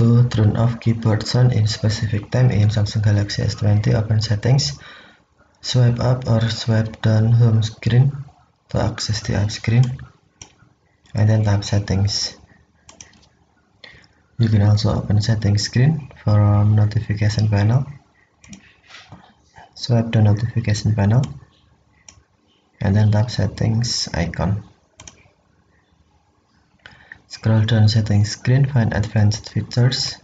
To turn off keyboard sound in specific time in Samsung Galaxy S20, open Settings, swipe up or swipe down home screen to access the app screen, and then tap Settings. You can also open Settings screen from Notification panel. Swipe the Notification panel, and then tap Settings icon. Scroll down Settings screen, find Advanced Features,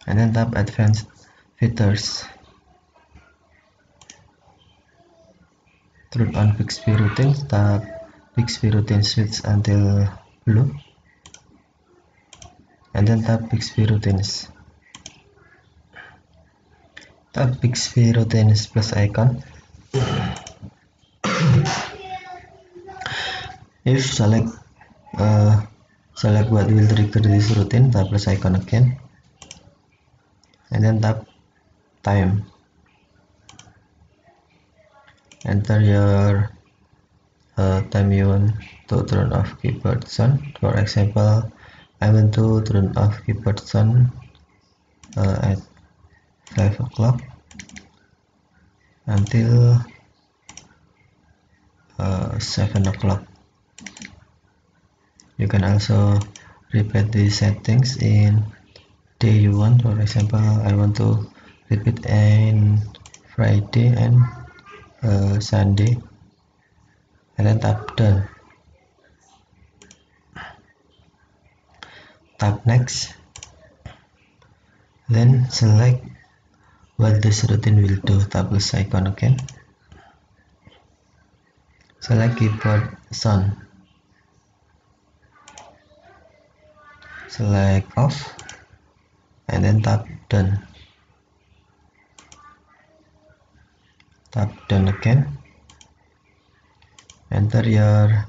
and then tap Advanced Features. Turn on Bixby Routine, tap Bixby Routine switch until blue, and then tap Bixby Routines. Tap Bixby Routines plus icon. If select what will trigger this routine, tap plus icon again, and then tap time. Enter your time you want to turn off keyboard sound. For example, I want to turn off keyboard sound at 5 o'clock until 7 o'clock. You can also repeat the settings in day you want. For example, I want to repeat in Friday and Sunday, and then tap done. Tap next, then select what this routine will do. Tap plus icon again. Select keyboard sound. Select off, and then tap done. Tap done again. Enter your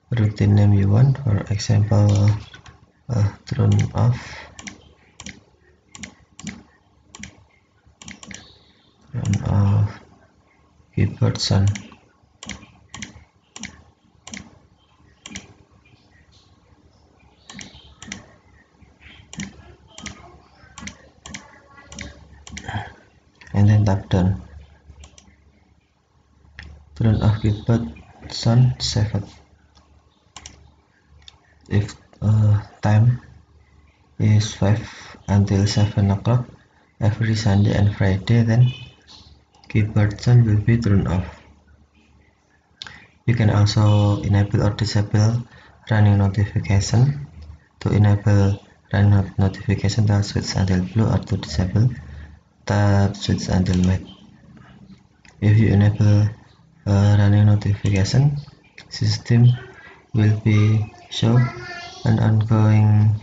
routine name you want. For example, turn off keyboard sound. And then tap done. Turn off keyboard sound saved. If time is 5 until 7 o'clock every Sunday and Friday, then keyboard sound will be turned off. You can also enable or disable running notification. To enable running notification, tap switch until blue, or to disable, tap switch until white. If you enable running notification, system will be show an ongoing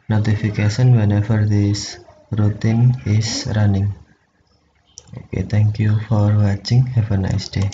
notification whenever this routine is running. Okay, thank you for watching. Have a nice day.